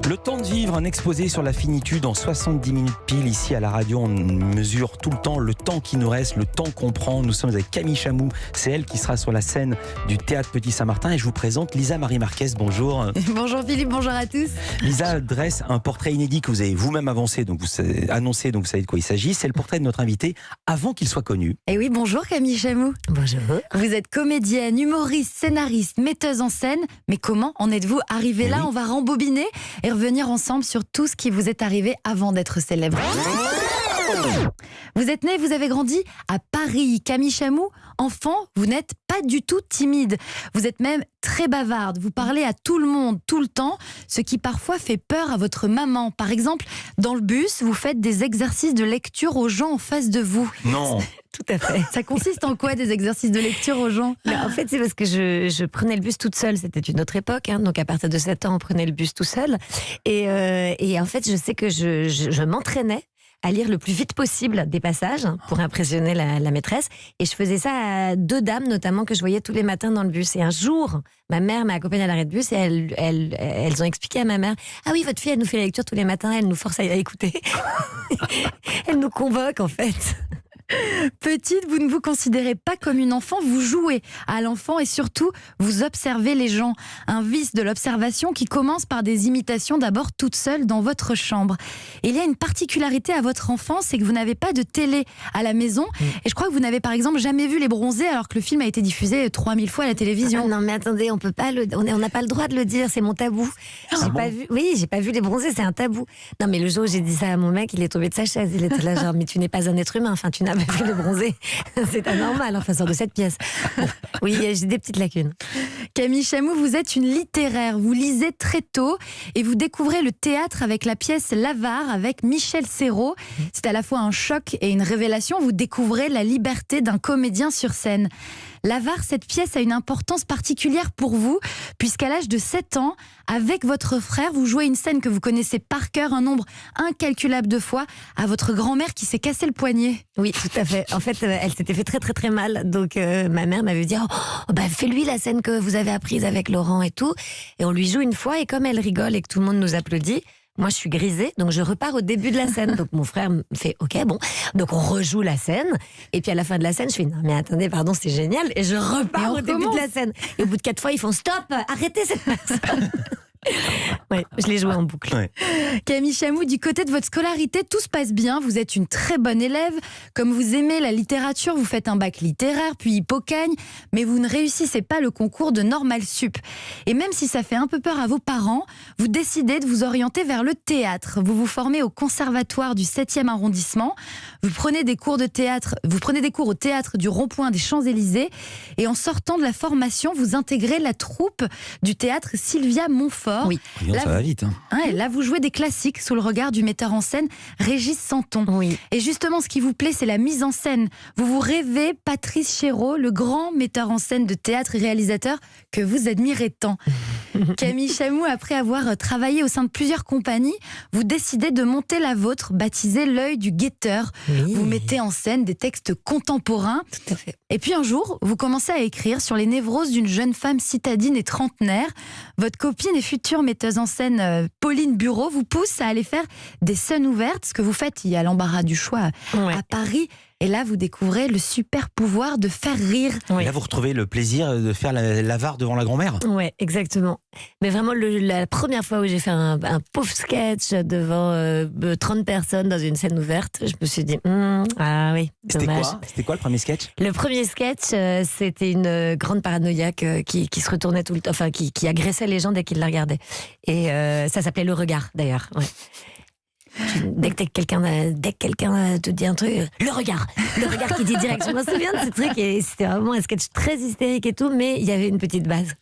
Le temps de vivre, un exposé sur la finitude en 70 minutes pile. Ici à la radio, on mesure tout le temps le temps qui nous reste, le temps qu'on prend. Nous sommes avec Camille Chamou, c'est elle qui sera sur la scène du Théâtre Petit Saint-Martin. Et je vous présente Lisa Marie Marquez, bonjour. Bonjour Philippe, bonjour à tous. Lisa dresse un portrait inédit que vous avez vous-même annoncé, donc vous savez de quoi il s'agit. C'est le portrait de notre invité avant qu'il soit connu. Et oui, bonjour Camille Chamou. Bonjour. Vous êtes comédienne, humoriste, scénariste, metteuse en scène. Mais comment en êtes-vous arrivée là? On va rembobiner et revenir ensemble sur tout ce qui vous est arrivé avant d'être célèbre. Vous êtes née, vous avez grandi à Paris. Camille Chamou, enfant, vous n'êtes pas du tout timide. Vous êtes même très bavarde. Vous parlez à tout le monde, tout le temps, ce qui parfois fait peur à votre maman. Par exemple, dans le bus, vous faites des exercices de lecture aux gens en face de vous. Non. Tout à fait. Ça consiste en quoi, des exercices de lecture aux gens? En fait, c'est parce que je prenais le bus toute seule. C'était une autre époque. Donc, à partir de 7 ans, on prenait le bus tout seul. Et en fait, je sais que je m'entraînais à lire le plus vite possible des passages pour impressionner la maîtresse. Et je faisais ça à 2 dames, notamment, que je voyais tous les matins dans le bus. Et un jour, ma mère m'a accompagnée à l'arrêt de bus et elles ont expliqué à ma mère: ah oui, votre fille, elle nous fait la lecture tous les matins, elle nous force à écouter. Elle nous convoque, en fait. Petite, vous ne vous considérez pas comme une enfant, vous jouez à l'enfant et surtout, vous observez les gens. Un vice de l'observation qui commence par des imitations d'abord toute seule dans votre chambre. Et il y a une particularité à votre enfance, c'est que vous n'avez pas de télé à la maison. Et je crois que vous n'avez par exemple jamais vu Les Bronzés alors que le film a été diffusé 3000 fois à la télévision. Non mais attendez, on n'a pas le droit de le dire, c'est mon tabou. J'ai pas vu Les Bronzés, c'est un tabou. Non mais le jour où j'ai dit ça à mon mec, il est tombé de sa chaise. Il était là genre, mais tu n'es pas un être humain, enfin tu n'as pas vu Les Bronzés. C'est anormal, enfin sort de cette pièce. Bon, oui, j'ai des petites lacunes. Camille Chamou, vous êtes une littéraire, vous lisez très tôt et vous découvrez le théâtre avec la pièce L'Avare avec Michel Serrault. C'est à la fois un choc et une révélation, vous découvrez la liberté d'un comédien sur scène. L'Avare, cette pièce a une importance particulière pour vous, puisqu'à l'âge de 7 ans, avec votre frère, vous jouez une scène que vous connaissez par cœur un nombre incalculable de fois à votre grand-mère qui s'est cassé le poignet. Oui, tout à fait. En fait, elle s'était fait très très très mal. Donc ma mère m'avait dit fais-lui la scène que vous avez apprise avec Laurent et tout. Et on lui joue une fois et comme elle rigole et que tout le monde nous applaudit, moi, je suis grisée, donc je repars au début de la scène. Donc mon frère me fait OK, bon. Donc on rejoue la scène. Et puis à la fin de la scène, je fais non, mais attendez, pardon, c'est génial. Et je repars au début de la scène. Et au bout de 4 fois, ils font stop, arrêtez cette personne. Ouais, je l'ai joué en boucle. Ouais. Camille Chamou, du côté de votre scolarité, tout se passe bien. Vous êtes une très bonne élève. Comme vous aimez la littérature, vous faites un bac littéraire, puis Hippocagne, mais vous ne réussissez pas le concours de Normal Sup. Et même si ça fait un peu peur à vos parents, vous décidez de vous orienter vers le théâtre. Vous vous formez au conservatoire du 7e arrondissement. Vous prenez des cours au théâtre du Rond-Point des Champs-Élysées. Et en sortant de la formation, vous intégrez la troupe du théâtre Sylvia Montfort. Oui. Ça va vite. Là, vous jouez des classiques sous le regard du metteur en scène Régis Santon. Oui. Et justement, ce qui vous plaît, c'est la mise en scène. Vous rêvez Patrice Chéreau, le grand metteur en scène de théâtre et réalisateur que vous admirez tant. Camille Chamou, après avoir travaillé au sein de plusieurs compagnies, vous décidez de monter la vôtre, baptisée L'Œil du Guetteur. Oui. Vous mettez en scène des textes contemporains. Tout à fait. Et puis un jour, vous commencez à écrire sur les névroses d'une jeune femme citadine et trentenaire. Votre copine et future metteuse en scène, Pauline Bureau, vous pousse à aller faire des scènes ouvertes. Ce que vous faites, il y a l'embarras du choix à Paris. Et là, vous découvrez le super pouvoir de faire rire. Oui. Et là, vous retrouvez le plaisir de faire l'avare devant la grand-mère. Ouais, exactement. Mais vraiment, la première fois où j'ai fait un pauvre sketch devant 30 personnes dans une scène ouverte, je me suis dit, ah oui, dommage. C'était quoi le premier sketch? Le premier sketch, c'était une grande paranoïaque qui se retournait tout le temps, enfin qui agressait les gens dès qu'ils la regardaient. Et ça s'appelait Le Regard, d'ailleurs. Ouais. Dès que quelqu'un te dit un truc, le regard qui dit direct. Je me souviens de ce truc et c'était vraiment un sketch très hystérique et tout, mais il y avait une petite base.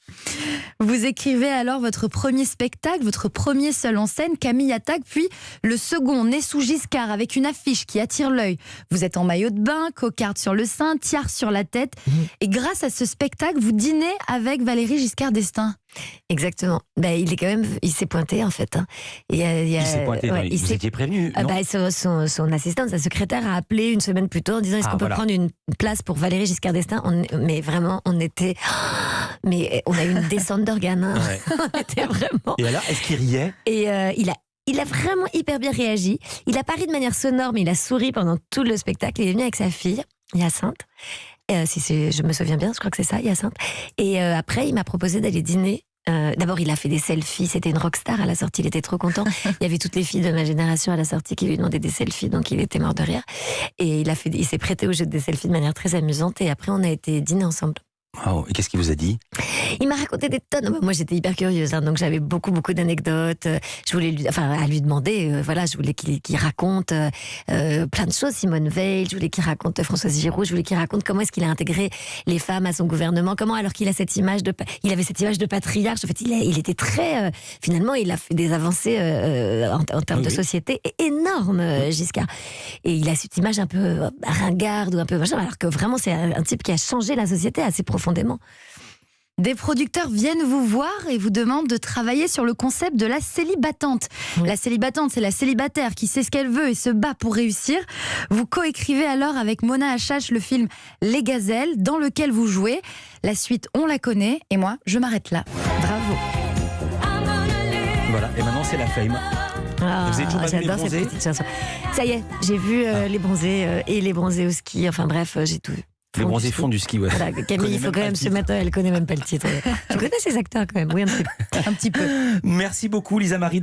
Vous écrivez alors votre premier spectacle, votre premier seul en scène, Camille attaque, puis le second, Né sous Giscard, avec une affiche qui attire l'œil. Vous êtes en maillot de bain, cocarde sur le sein, tiare sur la tête. Et grâce à ce spectacle, vous dînez avec Valéry Giscard d'Estaing. Exactement. Il s'est pointé en fait. Hein. Il s'est pointé. Ouais, vous étiez prévenu. Son assistante, sa secrétaire a appelé une semaine plus tôt en disant est-ce qu'on peut prendre une place pour Valéry Giscard d'Estaing. Mais vraiment, on a eu une descente d'organes. Hein. Ouais. On était vraiment. Et alors, est-ce qu'il riait? Et il a vraiment hyper bien réagi. Il a pas ri de manière sonore, mais il a souri pendant tout le spectacle. Il est venu avec sa fille, Hyacinthe. Je me souviens bien, je crois que c'est ça, Hyacinthe. Et après, il m'a proposé d'aller dîner. D'abord, il a fait des selfies. C'était une rockstar à la sortie. Il était trop content. Il y avait toutes les filles de ma génération à la sortie qui lui demandaient des selfies, donc il était mort de rire. Et il s'est prêté au jeu des selfies de manière très amusante. Et après, on a été dîner ensemble. Wow. Et qu'est-ce qu'il vous a dit? Il m'a raconté des tonnes. Moi, j'étais hyper curieuse, hein, donc j'avais beaucoup d'anecdotes. Je voulais à lui demander. Je voulais qu'il raconte plein de choses. Simone Veil. Je voulais qu'il raconte Françoise Giroud. Je voulais qu'il raconte comment est-ce qu'il a intégré les femmes à son gouvernement. Comment, alors qu'il a il avait cette image de patriarche. En fait, il était très. Finalement, il a fait des avancées en termes de société énormes, Giscard. Et il a cette image un peu ringarde ou un peu machin, alors que vraiment, c'est un type qui a changé la société assez profondément. Des producteurs viennent vous voir et vous demandent de travailler sur le concept de la célibatante. Oui. La célibatante, c'est la célibataire qui sait ce qu'elle veut et se bat pour réussir. Vous coécrivez alors avec Mona Achache le film Les Gazelles, dans lequel vous jouez. La suite, on la connaît, et moi, je m'arrête là. Bravo. Voilà, et maintenant c'est la fame. Vous avez toujours pas vu Les Bronzés? Ça y est, j'ai vu Les Bronzés et Les Bronzés au ski. Enfin bref, j'ai tout vu. Les Bronzés font du ski, ouais. Voilà, Camille, il faut quand même se mettre. Elle connaît même pas le titre. Tu connais ces acteurs quand même? Oui, un petit peu. Merci beaucoup, Lisa Marie.